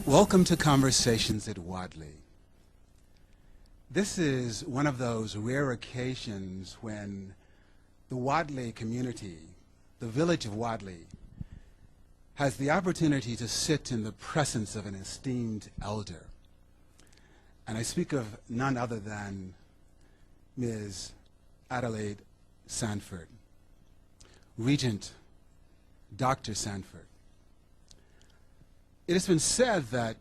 Welcome to Conversations at Wadley. This is one of those rare occasions when the Wadley community, the village of Wadley, has the opportunity to sit in the presence of an esteemed elder. And I speak of none other than Ms. Adelaide Sanford, Regent Dr. Sanford. It has been said that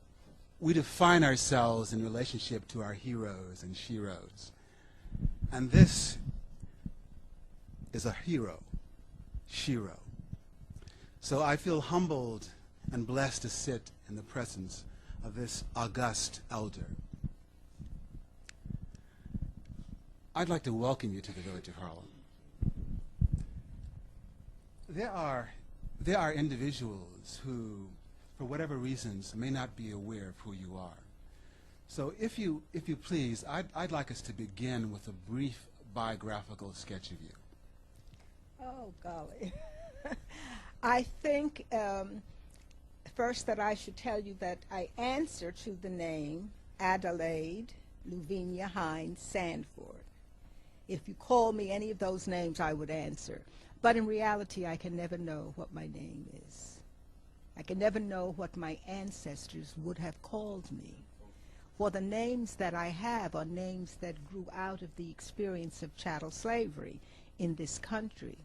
we define ourselves in relationship to our heroes and sheroes. And this is a hero, shero. So I feel humbled and blessed to sit in the presence of this august elder. I'd like to welcome you to the village of Harlem. There are individuals who, for whatever reasons, may not be aware of who you are. So if you please, I'd like us to begin with a brief biographical sketch of you. Oh, golly. I think first that I should tell you that I answer to the name Adelaide Luvinia Hines Sanford. If you call me any of those names, I would answer. But in reality, I can never know what my name is. I can never know what my ancestors would have called me. For the names that I have are names that grew out of the experience of chattel slavery in this country.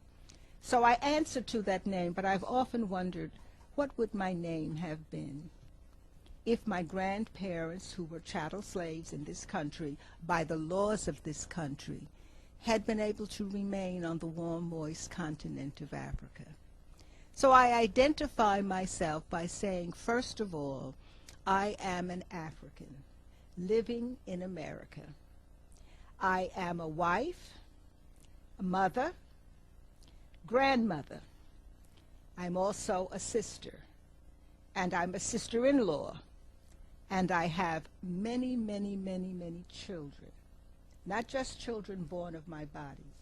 So I answer to that name, but I've often wondered, what would my name have been if my grandparents, who were chattel slaves in this country, by the laws of this country, had been able to remain on the warm, moist continent of Africa? So I identify myself by saying, first of all, I am an African living in America. I am a wife, a mother, grandmother. I'm also a sister, and I'm a sister-in-law, and I have many, many, many, many children. Not just children born of my body,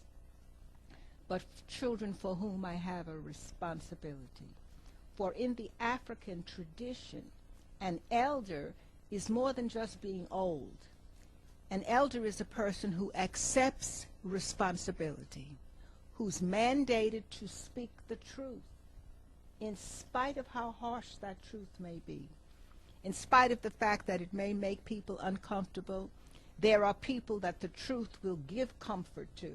but children for whom I have a responsibility. For in the African tradition, an elder is more than just being old. An elder is a person who accepts responsibility, who's mandated to speak the truth, in spite of how harsh that truth may be, in spite of the fact that it may make people uncomfortable. There are people that the truth will give comfort to.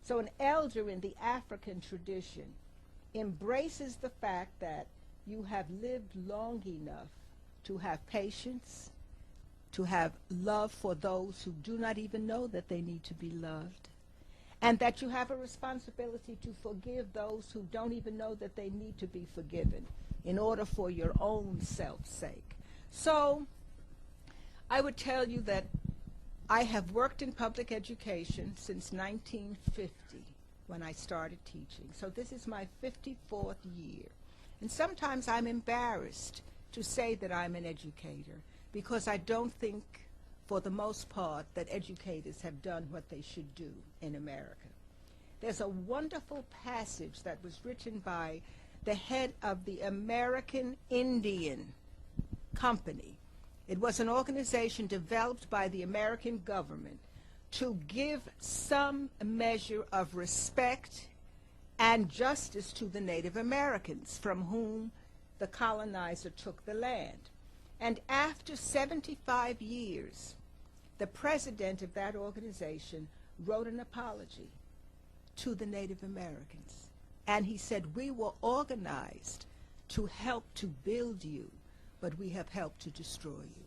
So an elder in the African tradition embraces the fact that you have lived long enough to have patience, to have love for those who do not even know that they need to be loved, and that you have a responsibility to forgive those who don't even know that they need to be forgiven in order for your own self's sake. So I would tell you that I have worked in public education since 1950 when I started teaching. So this is my 54th year. And sometimes I'm embarrassed to say that I'm an educator because I don't think, for the most part, that educators have done what they should do in America. There's a wonderful passage that was written by the head of the American Indian Company. It was an organization developed by the American government to give some measure of respect and justice to the Native Americans from whom the colonizer took the land. And after 75 years, the president of that organization wrote an apology to the Native Americans. And he said, we were organized to help to build you, but we have helped to destroy you.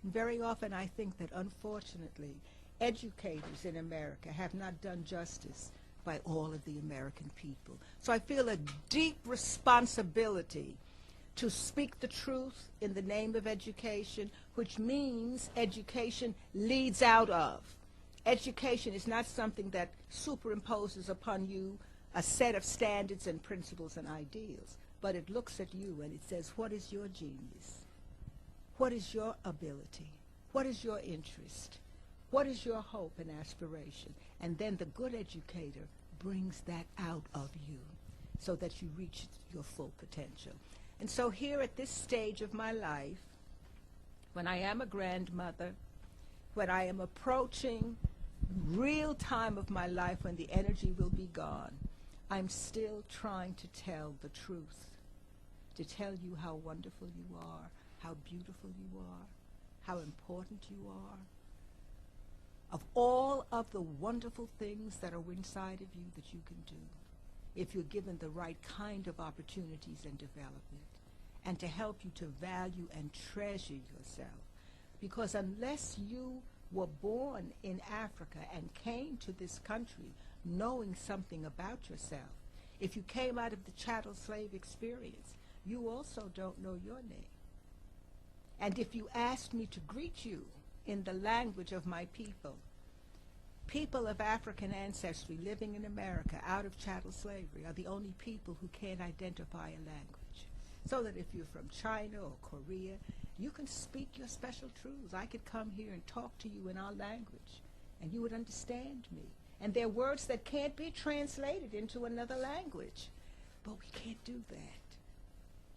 And very often I think that, unfortunately, educators in America have not done justice by all of the American people. So I feel a deep responsibility to speak the truth in the name of education, which means education leads out of. Education is not something that superimposes upon you a set of standards and principles and ideals, but it looks at you and it says, what is your genius? What is your ability? What is your interest? What is your hope and aspiration? And then the good educator brings that out of you so that you reach your full potential. And so here at this stage of my life, when I am a grandmother, when I am approaching real time of my life when the energy will be gone, I'm still trying to tell the truth, to tell you how wonderful you are, how beautiful you are, how important you are, of all of the wonderful things that are inside of you that you can do if you're given the right kind of opportunities and development, and to help you to value and treasure yourself. Because unless you were born in Africa and came to this country knowing something about yourself, if you came out of the chattel slave experience, you also don't know your name. And if you asked me to greet you in the language of my people, people of African ancestry living in America out of chattel slavery are the only people who can't identify a language. So that if you're from China or Korea, you can speak your special truths. I could come here and talk to you in our language, and you would understand me. And there are words that can't be translated into another language. But we can't do that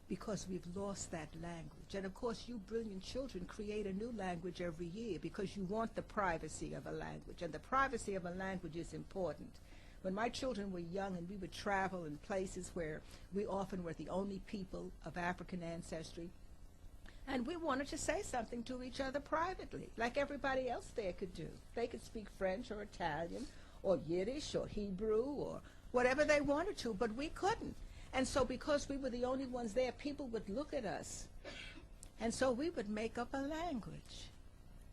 because we've lost that language. And of course, you brilliant children create a new language every year because you want the privacy of a language. And the privacy of a language is important. When my children were young and we would travel in places where we often were the only people of African ancestry, and we wanted to say something to each other privately, like everybody else there could do. They could speak French or Italian or Yiddish or Hebrew or whatever they wanted to, but we couldn't. And so because we were the only ones there, people would look at us. And so we would make up a language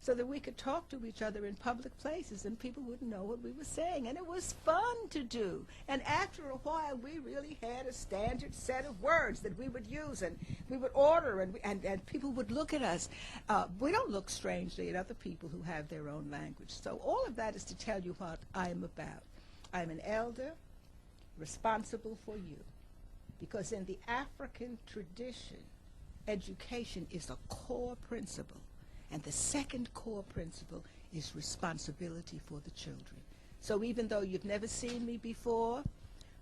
so that we could talk to each other in public places and people wouldn't know what we were saying. And it was fun to do. And after a while, we really had a standard set of words that we would use, and we would order, and people would look at us. We don't look strangely at other people who have their own language. So all of that is to tell you what I am about. I'm an elder responsible for you. Because in the African tradition, education is a core principle. And the second core principle is responsibility for the children. So even though you've never seen me before,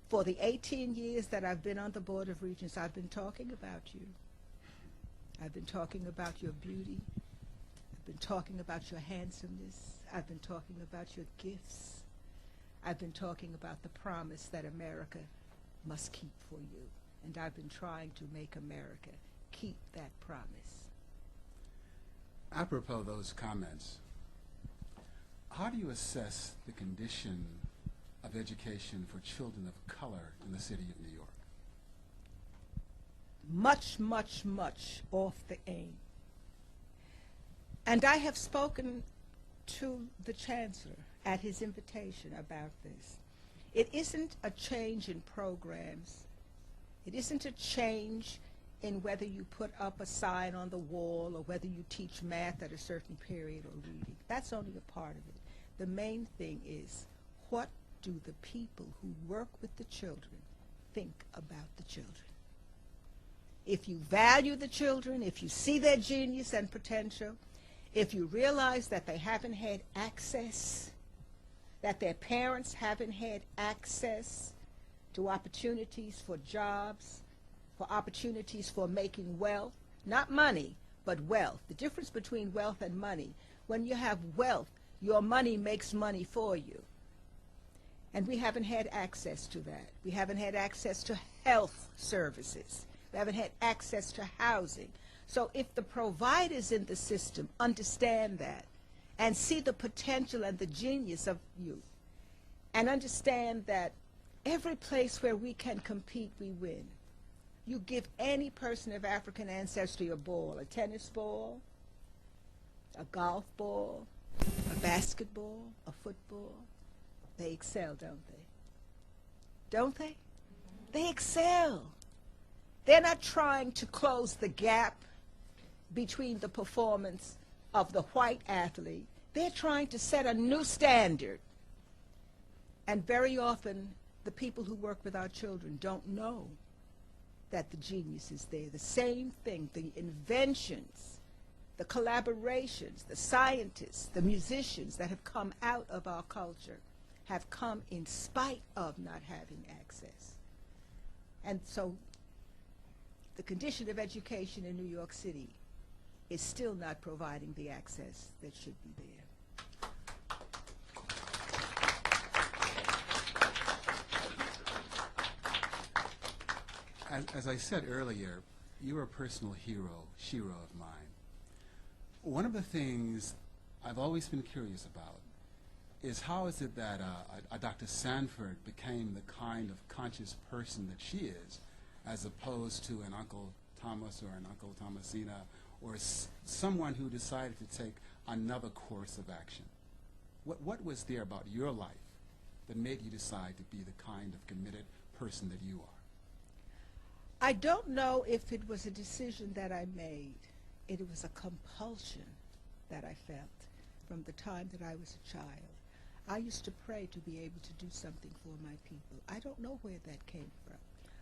for the 18 years that I've been on the Board of Regents, I've been talking about you. I've been talking about your beauty. I've been talking about your handsomeness. I've been talking about your gifts. I've been talking about the promise that America must keep for you. And I've been trying to make America keep that promise. Apropos those comments, how do you assess the condition of education for children of color in the city of New York? Much, much, much off the aim. And I have spoken to the Chancellor at his invitation about this. It isn't a change in programs. It isn't a change in whether you put up a sign on the wall or whether you teach math at a certain period or reading. That's only a part of it. The main thing is, what do the people who work with the children think about the children? If you value the children, if you see their genius and potential, if you realize that they haven't had access, that their parents haven't had access to opportunities for jobs, for opportunities for making wealth, not money, but wealth. The difference between wealth and money, when you have wealth, your money makes money for you. And we haven't had access to that. We haven't had access to health services. We haven't had access to housing. So if the providers in the system understand that and see the potential and the genius of youth and understand that every place where we can compete, we win. You give any person of African ancestry a ball, a tennis ball, a golf ball, a basketball, a football, they excel, don't they? Don't they? They excel. They're not trying to close the gap between the performance of the white athlete. They're trying to set a new standard. And very often, the people who work with our children don't know that the genius is there. The same thing, the inventions, the collaborations, the scientists, the musicians that have come out of our culture have come in spite of not having access. And so the condition of education in New York City is still not providing the access that should be there. As I said earlier, you're a personal shiro of mine. One of the things I've always been curious about is how is it that Dr. Sanford became the kind of conscious person that she is, as opposed to an Uncle Thomas or an Uncle Thomasina, or someone who decided to take another course of action? What was there about your life that made you decide to be the kind of committed person that you are? I don't know if it was a decision that I made. It was a compulsion that I felt from the time that I was a child. I used to pray to be able to do something for my people. I don't know where that came from.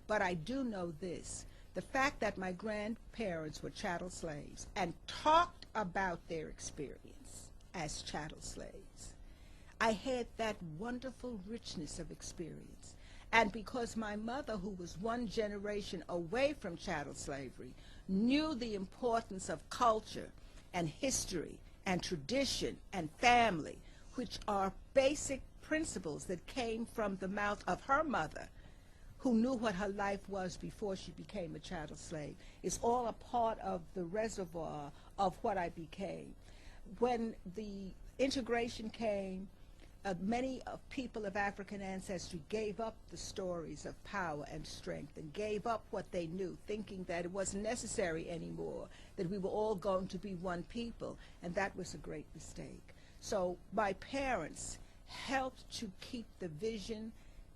But I do know this. The fact that my grandparents were chattel slaves and talked about their experience as chattel slaves, I had that wonderful richness of experience. And because my mother, who was one generation away from chattel slavery, knew the importance of culture and history and tradition and family, which are basic principles that came from the mouth of her mother, who knew what her life was before she became a chattel slave. It's all a part of the reservoir of what I became. When the integration came, many people of African ancestry gave up the stories of power and strength and gave up what they knew, thinking that it wasn't necessary anymore, that we were all going to be one people, and that was a great mistake. So my parents helped to keep the vision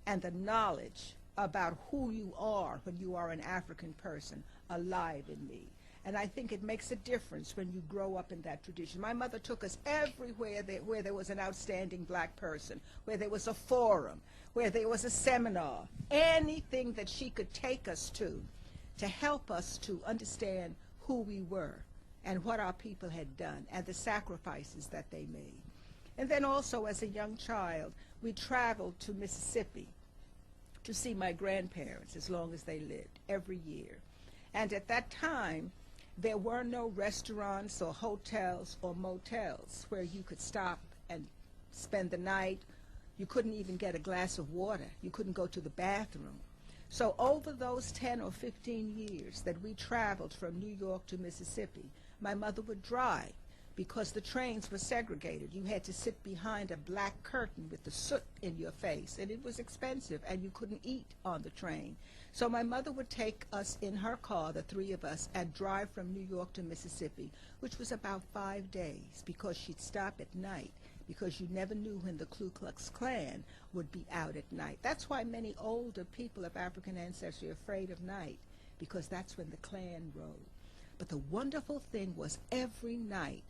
and the knowledge about who you are when you are an African person alive in me. And I think it makes a difference when you grow up in that tradition. My mother took us everywhere where there was an outstanding black person, where there was a forum, where there was a seminar, anything that she could take us to help us to understand who we were and what our people had done and the sacrifices that they made. And then also as a young child, we traveled to Mississippi to see my grandparents as long as they lived, every year. And at that time, there were no restaurants or hotels or motels where you could stop and spend the night. You couldn't even get a glass of water. You couldn't go to the bathroom. So over those 10 or 15 years that we traveled from New York to Mississippi, my mother would drive because the trains were segregated. You had to sit behind a black curtain with the soot in your face, and it was expensive, and you couldn't eat on the train. So my mother would take us in her car, the three of us, and drive from New York to Mississippi, which was about 5 days, because she'd stop at night, because you never knew when the Ku Klux Klan would be out at night. That's why many older people of African ancestry are afraid of night, because that's when the Klan rode. But the wonderful thing was every night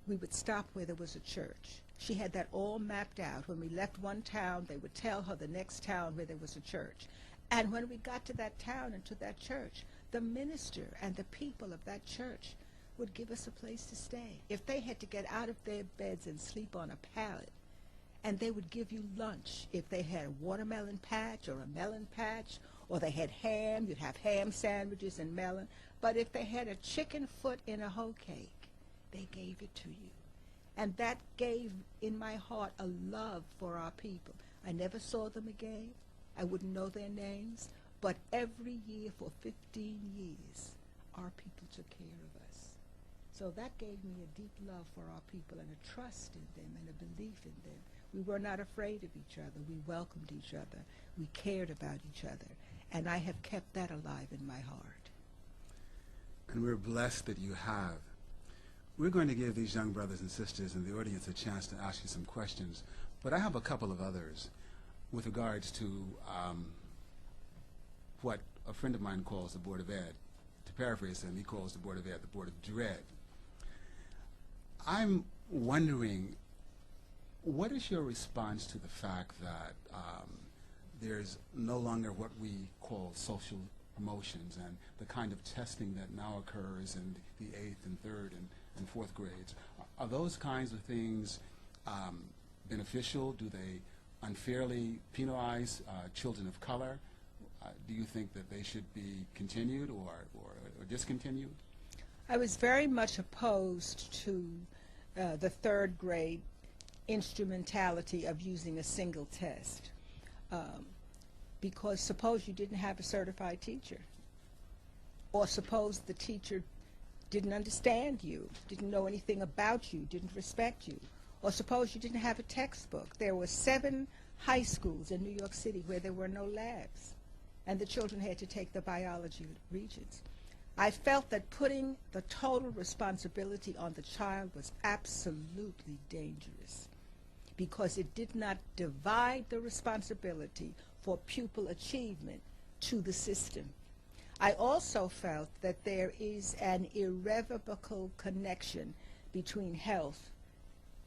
we would stop where there was a church. She had that all mapped out. When we left one town, they would tell her the next town where there was a church. And when we got to that town and to that church, the minister and the people of that church would give us a place to stay. If they had to get out of their beds and sleep on a pallet, and they would give you lunch. If they had a watermelon patch or a melon patch, or they had ham, you'd have ham sandwiches and melon. But if they had a chicken foot in a hoe cake, they gave it to you. And that gave in my heart a love for our people. I never saw them again. I wouldn't know their names. But every year for 15 years, our people took care of us. So that gave me a deep love for our people and a trust in them and a belief in them. We were not afraid of each other. We welcomed each other. We cared about each other. And I have kept that alive in my heart. And we're blessed that you have. We're going to give these young brothers and sisters in the audience a chance to ask you some questions, but I have a couple of others with regards to what a friend of mine calls the Board of Ed. To paraphrase him, he calls the Board of Ed the Board of Dread. I'm wondering, what is your response to the fact that there's no longer what we call social promotions and the kind of testing that now occurs in the 8th and 3rd and 4th grades? Are those kinds of things beneficial? Do they unfairly penalize children of color? Do you think that they should be continued or discontinued? I was very much opposed to the third grade instrumentality of using a single test, because suppose you didn't have a certified teacher, or suppose the teacher didn't understand you, didn't know anything about you, didn't respect you, or suppose you didn't have a textbook. There were 7 high schools in New York City where there were no labs, and the children had to take the biology regents. I felt that putting the total responsibility on the child was absolutely dangerous, because it did not divide the responsibility for pupil achievement to the system. I also felt that there is an irrevocable connection between health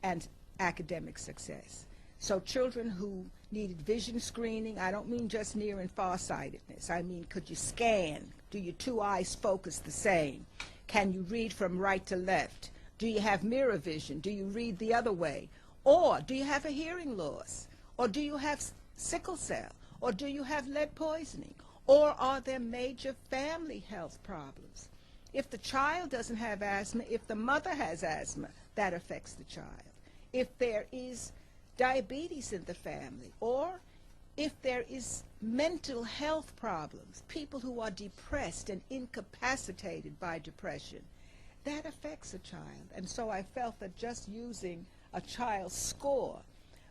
and academic success. So children who needed vision screening, I don't mean just near and farsightedness. I mean, could you scan? Do your 2 eyes focus the same? Can you read from right to left? Do you have mirror vision? Do you read the other way? Or do you have a hearing loss? Or do you have sickle cell? Or do you have lead poisoning? Or are there major family health problems? If the child doesn't have asthma, if the mother has asthma, that affects the child. If there is diabetes in the family, or if there is mental health problems, people who are depressed and incapacitated by depression, that affects a child. And so I felt that just using a child's score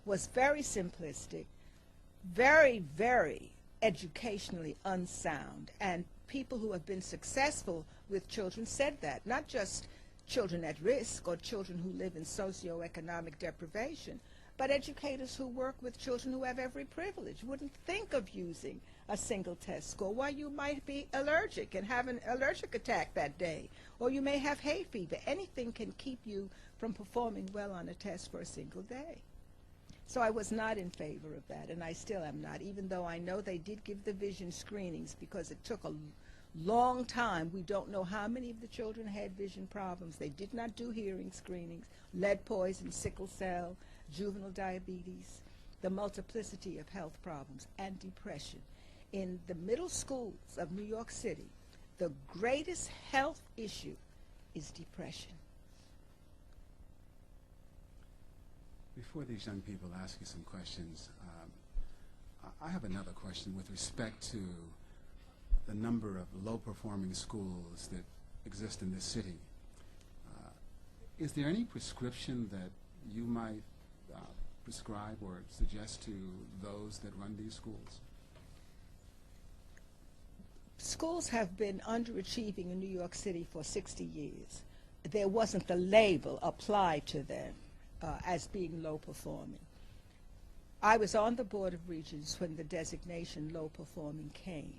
was very simplistic, very, very educationally unsound. And people who have been successful with children said that, not just children at risk or children who live in socioeconomic deprivation, but educators who work with children who have every privilege wouldn't think of using a single test score. Why, you might be allergic and have an allergic attack that day, or you may have hay fever. Anything can keep you from performing well on a test for a single day. So I was not in favor of that, and I still am not, even though I know they did give the vision screenings, because it took a long time. We don't know how many of the children had vision problems. They did not do hearing screenings, lead poison, sickle cell, juvenile diabetes, the multiplicity of health problems, and depression. In the middle schools of New York City, the greatest health issue is depression. Before these young people ask you some questions, I have another question with respect to the number of low-performing schools that exist in this city. Is there any prescription that you might prescribe or suggest to those that run these schools? Schools have been underachieving in New York City for 60 years. There wasn't the label applied to them as being low-performing. I was on the Board of Regents when the designation low-performing came.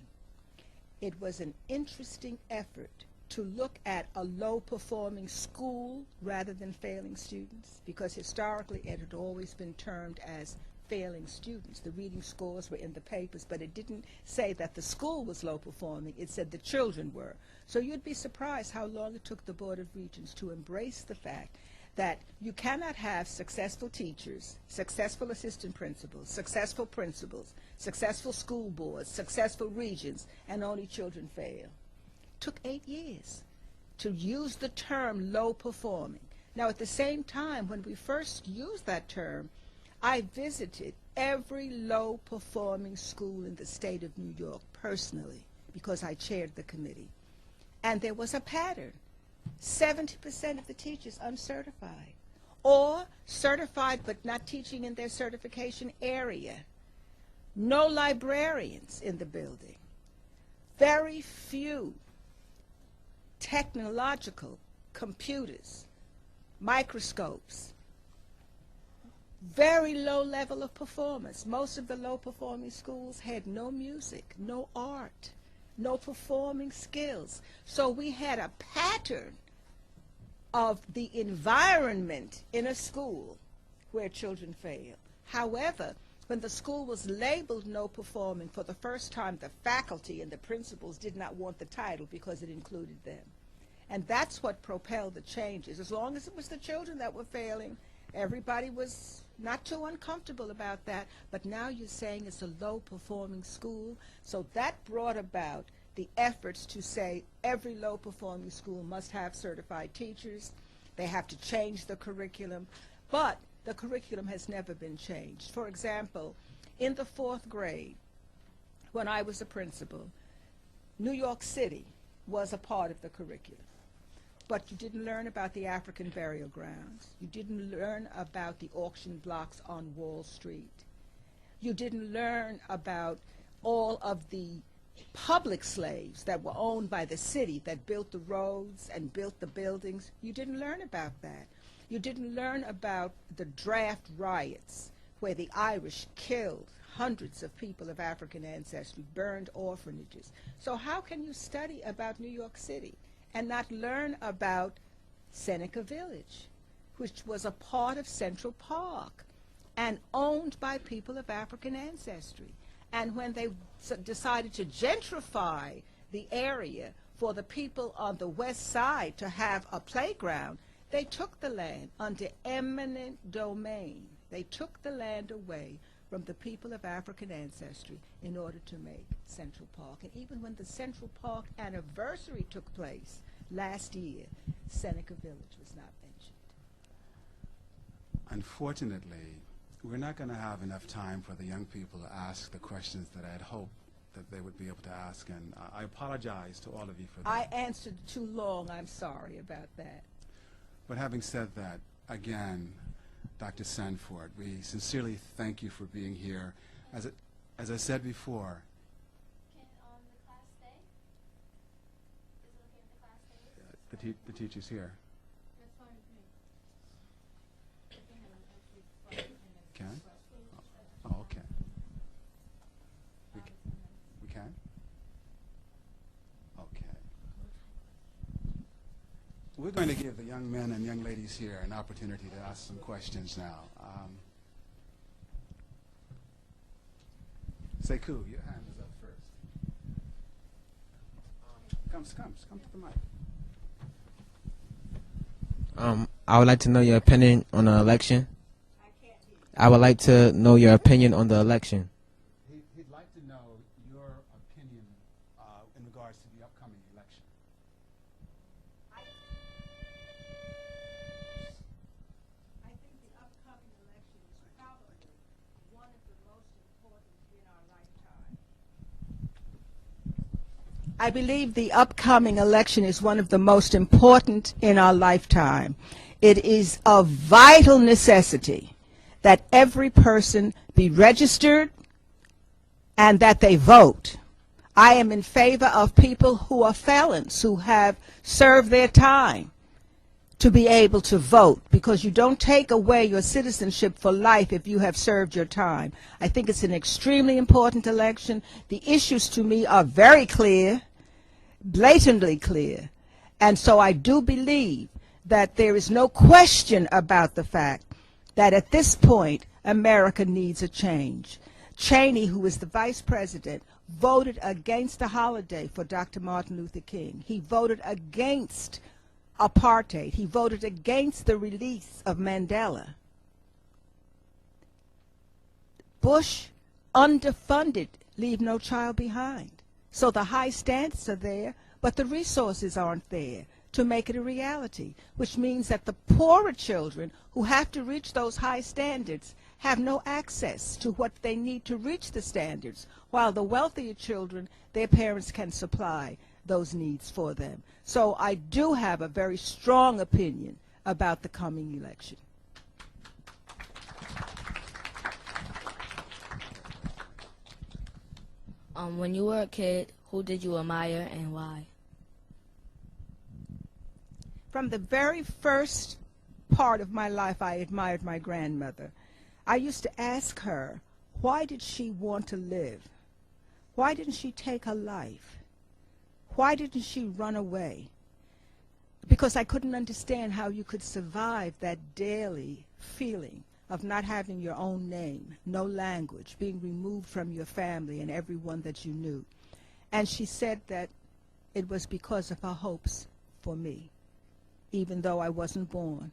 It was an interesting effort to look at a low-performing school rather than failing students, because historically it had always been termed as failing students. The reading scores were in the papers, but it didn't say that the school was low-performing. It said the children were. So you'd be surprised how long it took the Board of Regents to embrace the fact that you cannot have successful teachers, successful assistant principals, successful school boards, successful regents, and only children fail. Took 8 years to use the term low performing. Now, at the same time, when we first used that term, I visited every low performing school in the state of New York personally, because I chaired the committee. And there was a pattern. 70% of the teachers uncertified, or certified but not teaching in their certification area. No librarians in the building. Very few technological computers, microscopes. Very low level of performance. Most of the low-performing schools had no music, no art, no performing skills. So we had a pattern of the environment in a school where children fail. However, when the school was labeled no performing, for the first time the faculty and the principals did not want the title because it included them. And that's what propelled the changes. As long as it was the children that were failing, everybody was not too uncomfortable about that. But now you're saying it's a low-performing school. So that brought about the efforts to say every low-performing school must have certified teachers. They have to change the curriculum. But the curriculum has never been changed. For example, in the 4th grade, when I was a principal, New York City was a part of the curriculum. But you didn't learn about the African burial grounds. You didn't learn about the auction blocks on Wall Street. You didn't learn about all of the public slaves that were owned by the city that built the roads and built the buildings. You didn't learn about that. You didn't learn about the draft riots where the Irish killed hundreds of people of African ancestry, burned orphanages. So how can you study about New York City and not learn about Seneca Village, which was a part of Central Park and owned by people of African ancestry? And when they decided to gentrify the area for the people on the west side to have a playground, they took the land under eminent domain. They took the land away from the people of African ancestry in order to make Central Park. And even when the Central Park anniversary took place last year, Seneca Village was not mentioned. Unfortunately, we're not going to have enough time for the young people to ask the questions that I had hoped that they would be able to ask, and I apologize to all of you for that. I answered too long. I'm sorry about that. But having said that, again, Dr. Sanford, we sincerely thank you for being here. As I said before, Can the class stay? Is it okay if the class stays? the teacher's here. That's fine with me. Can? Oh, okay. We can? Okay. We're going to give the young men and young ladies here an opportunity to ask some questions now. Sekou, your hand is up first. Come to the mic. I would like to know your opinion on the election. I would like to know your opinion on the election. He'd like to know your opinion in regards to the upcoming election. I think the upcoming election is probably one of the most important in our lifetime. I believe the upcoming election is one of the most important in our lifetime. It is of vital necessity that every person be registered and that they vote. I am in favor of people who are felons, who have served their time, to be able to vote, because you don't take away your citizenship for life if you have served your time. I think it's an extremely important election. The issues to me are very clear, blatantly clear, and so I do believe that there is no question about the fact that at this point America needs a change. Cheney, who is the vice president, voted against the holiday for Dr. Martin Luther King. He voted against apartheid. He voted against the release of Mandela. Bush underfunded Leave No Child Behind. So the high standards are there, but the resources aren't there to make it a reality, which means that the poorer children who have to reach those high standards have no access to what they need to reach the standards, while the wealthier children, their parents can supply those needs for them. So I do have a very strong opinion about the coming election. When you were a kid, who did you admire and why? From the very first part of my life, I admired my grandmother. I used to ask her, why did she want to live? Why didn't she take her life? Why didn't she run away? Because I couldn't understand how you could survive that daily feeling of not having your own name, no language, being removed from your family and everyone that you knew. And she said that it was because of her hopes for me, even though I wasn't born,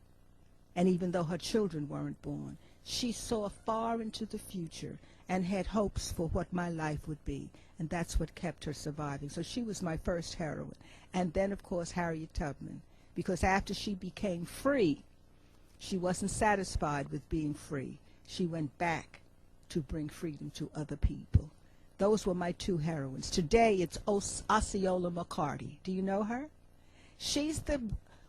and even though her children weren't born. She saw far into the future, and had hopes for what my life would be. And that's what kept her surviving. So she was my first heroine. And then, of course, Harriet Tubman, because after she became free, she wasn't satisfied with being free. She went back to bring freedom to other people. Those were my two heroines. Today, it's Osceola McCarty. Do you know her? She's the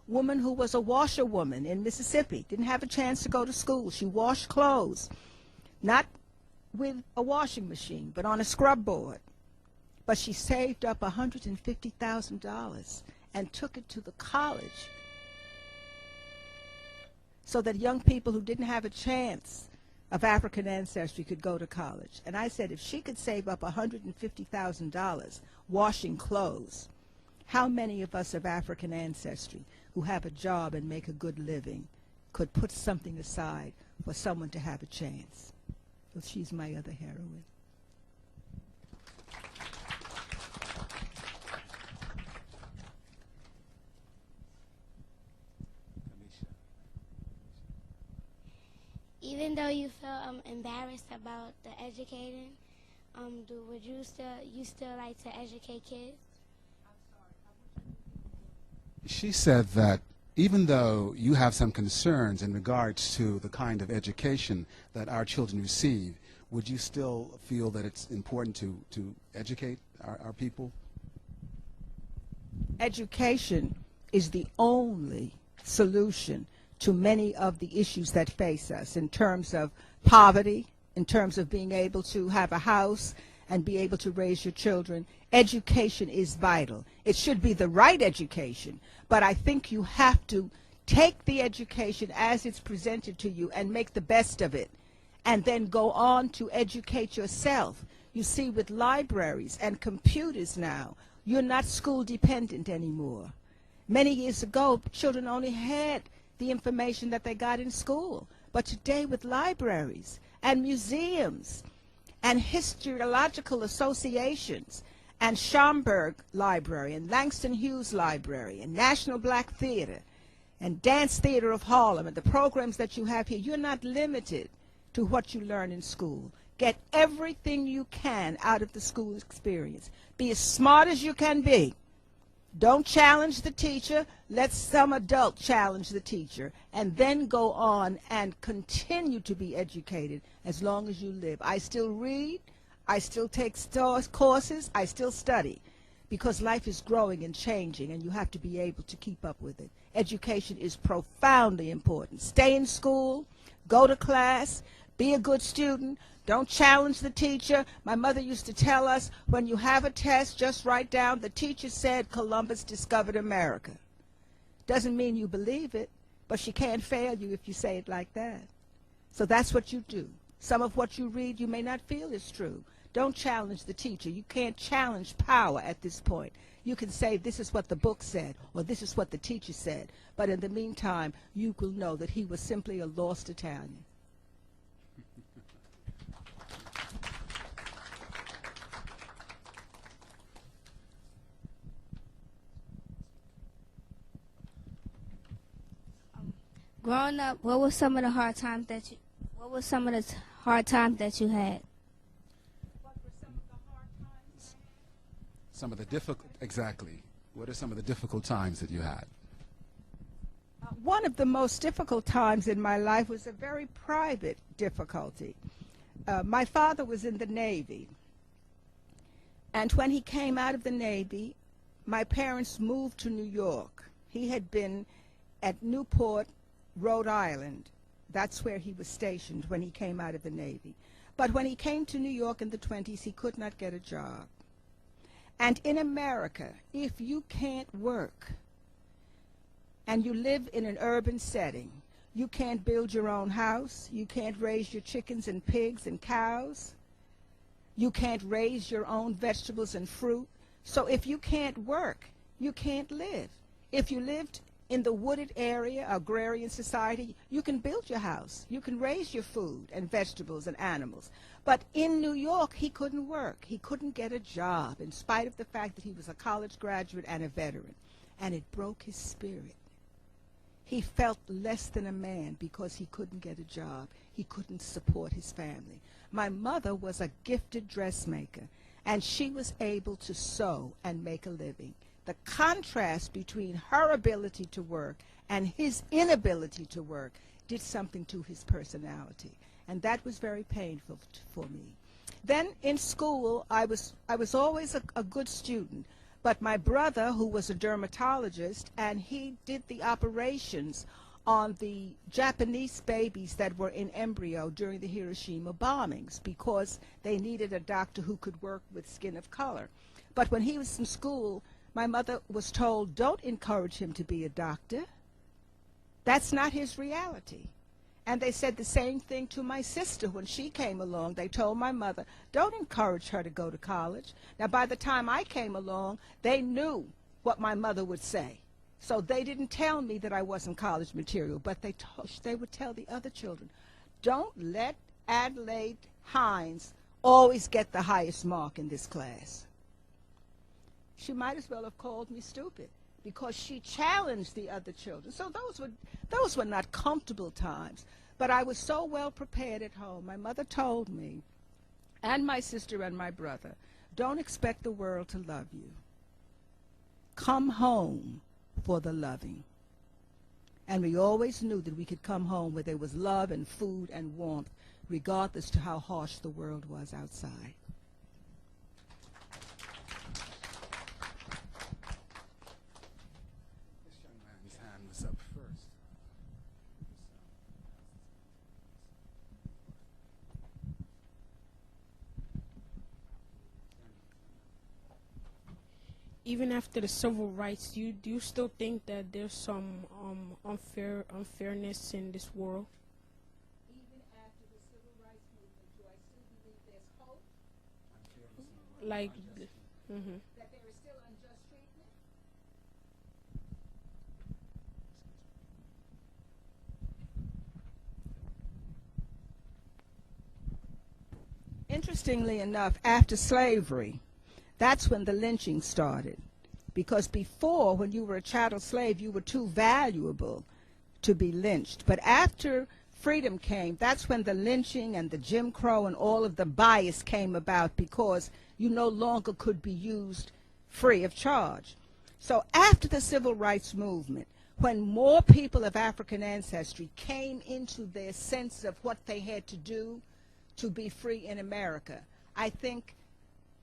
woman who was a washerwoman in Mississippi, didn't have a chance to go to school. She washed clothes, not with a washing machine, but on a scrub board. But she saved up $150,000 and took it to the college so that young people who didn't have a chance of African ancestry could go to college. And I said, if she could save up $150,000 washing clothes, how many of us of African ancestry who have a job and make a good living could put something aside for someone to have a chance? So she's my other heroine. Even though you feel embarrassed about the educating, would you still like to educate kids? She said that even though you have some concerns in regards to the kind of education that our children receive, would you still feel that it's important to educate our people? Education is the only solution to many of the issues that face us in terms of poverty, in terms of being able to have a house and be able to raise your children. Education is vital. It should be the right education, but I think you have to take the education as it's presented to you and make the best of it, and then go on to educate yourself. You see, with libraries and computers now, you're not school dependent anymore. Many years ago, children only had the information that they got in school. But today, with libraries and museums and historiological associations and Schomburg Library and Langston Hughes Library and National Black Theater and Dance Theater of Harlem and the programs that you have here, you're not limited to what you learn in school. Get everything you can out of the school experience. Be as smart as you can be. Don't challenge the teacher. Let some adult challenge the teacher, and then go on and continue to be educated as long as you live. I still read. I still take courses. I still study, because life is growing and changing, and you have to be able to keep up with it. Education is profoundly important. Stay in school. Go to class. Be a good student. Don't challenge the teacher. My mother used to tell us, when you have a test, just write down, the teacher said Columbus discovered America. Doesn't mean you believe it, but she can't fail you if you say it like that. So that's what you do. Some of what you read you may not feel is true. Don't challenge the teacher. You can't challenge power at this point. You can say, this is what the book said, or this is what the teacher said. But in the meantime, you will know that he was simply a lost Italian. Growing up, what were some of the hard times that you had? What were Some of the hard times? Some of the difficult, exactly. What are some of the difficult times that you had? One of the most difficult times in my life was a very private difficulty. My father was in the Navy, and when he came out of the Navy, my parents moved to New York. He had been at Newport, Rhode Island. That's where he was stationed when he came out of the Navy. But when he came to New York in the 20s, he could not get a job. And in America, if you can't work and you live in an urban setting, you can't build your own house, you can't raise your chickens and pigs and cows, you can't raise your own vegetables and fruit. So if you can't work, you can't live. If you lived in the wooded area, agrarian society, you can build your house. You can raise your food and vegetables and animals. But in New York, he couldn't work. He couldn't get a job, in spite of the fact that he was a college graduate and a veteran. And it broke his spirit. He felt less than a man because he couldn't get a job. He couldn't support his family. My mother was a gifted dressmaker, and she was able to sew and make a living. The contrast between her ability to work and his inability to work did something to his personality, and that was very painful for me. Then in school, I was always a good student, but my brother, who was a dermatologist, and he did the operations on the Japanese babies that were in embryo during the Hiroshima bombings because they needed a doctor who could work with skin of color. But when he was in school, my mother was told, don't encourage him to be a doctor. That's not his reality. And they said the same thing to my sister when she came along. They told my mother, don't encourage her to go to college. Now, by the time I came along, they knew what my mother would say. So they didn't tell me that I wasn't college material, but they would tell the other children, don't let Adelaide Hines always get the highest mark in this class. She might as well have called me stupid because she challenged the other children. So those were not comfortable times. But I was so well prepared at home. My mother told me, and my sister and my brother, don't expect the world to love you. Come home for the loving. And we always knew that we could come home where there was love and food and warmth, regardless to how harsh the world was outside. This young man's hand was up first. Even after the civil rights, do you still think that there's some unfairness in this world? Even after the civil rights movement, do I still believe there's hope? Like, That there is still unjust treatment? Interestingly enough, after slavery, that's when the lynching started. Because before, when you were a chattel slave, you were too valuable to be lynched. But after freedom came, that's when the lynching and the Jim Crow and all of the bias came about, because you no longer could be used free of charge. So after the civil rights movement, when more people of African ancestry came into their sense of what they had to do to be free in America, I think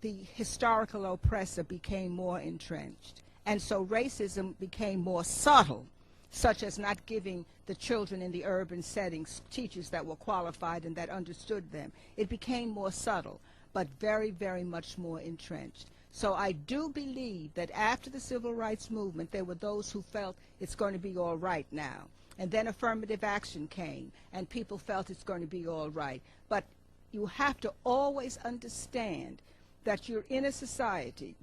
the historical oppressor became more entrenched. And so racism became more subtle, such as not giving the children in the urban settings teachers that were qualified and that understood them. It became more subtle, but very, very much more entrenched. So I do believe that after the civil rights movement, there were those who felt it's going to be all right now. And then affirmative action came, and people felt it's going to be all right. But you have to always understand that you're in a society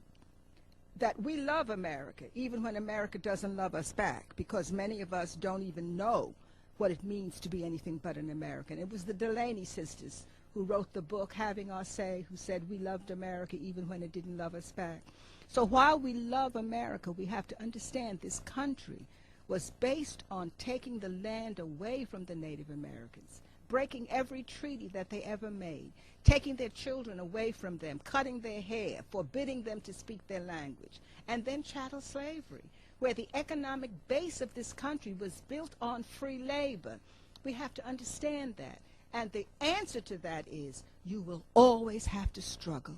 that we love America, even when America doesn't love us back, because many of us don't even know what it means to be anything but an American. It was the Delaney sisters who wrote the book, Having Our Say, who said we loved America even when it didn't love us back. So while we love America, we have to understand this country was based on taking the land away from the Native Americans, breaking every treaty that they ever made, taking their children away from them, cutting their hair, forbidding them to speak their language, and then chattel slavery, where the economic base of this country was built on free labor. We have to understand that. And the answer to that is you will always have to struggle.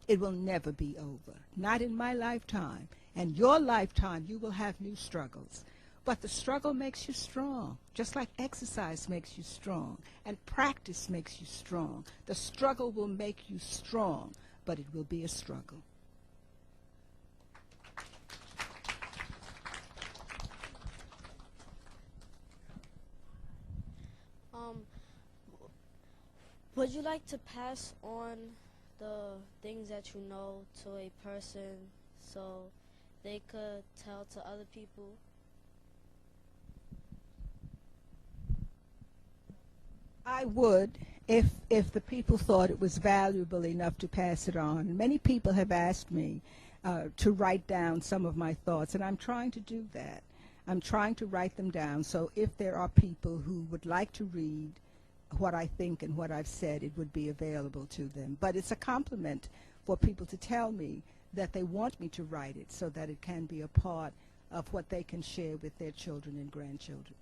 It will never be over. Not in my lifetime. And your lifetime, you will have new struggles. But the struggle makes you strong, just like exercise makes you strong, and practice makes you strong. The struggle will make you strong, but it will be a struggle. Would you like to pass on the things that you know to a person so they could tell to other people? I would, if the people thought it was valuable enough to pass it on. Many people have asked me to write down some of my thoughts, and I'm trying to do that. I'm trying to write them down, so if there are people who would like to read what I think and what I've said, it would be available to them. But it's a compliment for people to tell me that they want me to write it so that it can be a part of what they can share with their children and grandchildren.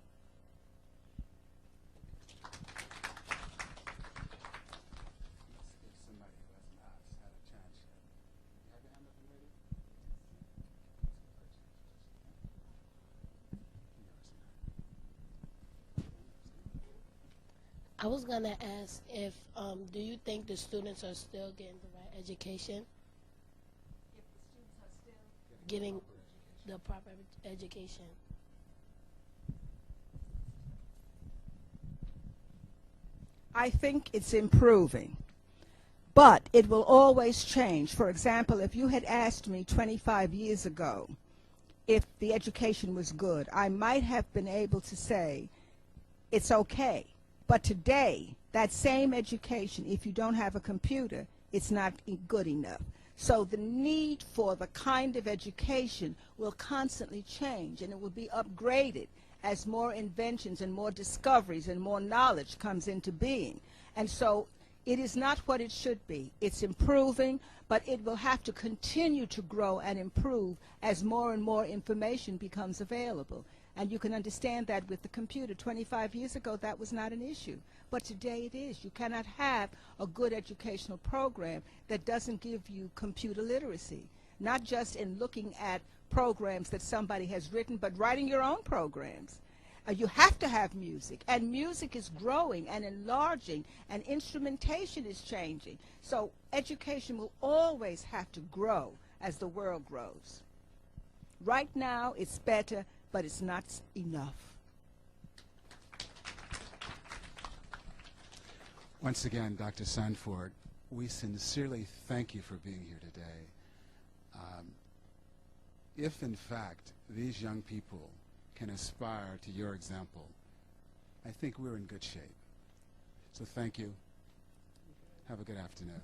I was gonna ask if, do you think the students are still getting the right education? If the students are still Getting the proper education? I think it's improving, but it will always change. For example, if you had asked me 25 years ago if the education was good, I might have been able to say it's okay. But today, that same education, if you don't have a computer, it's not good enough. So the need for the kind of education will constantly change, and it will be upgraded as more inventions and more discoveries and more knowledge comes into being. And so it is not what it should be. It's improving, but it will have to continue to grow and improve as more and more information becomes available. And you can understand that with the computer. 25 years ago, that was not an issue. But today it is. You cannot have a good educational program that doesn't give you computer literacy, not just in looking at programs that somebody has written, but writing your own programs. You have to have music, and music is growing and enlarging, and instrumentation is changing. So education will always have to grow as the world grows. Right now, it's better, but it's not enough. Once again, Dr. Sanford, we sincerely thank you for being here today. If, in fact, these young people can aspire to your example, I think we're in good shape. So thank you. Have a good afternoon.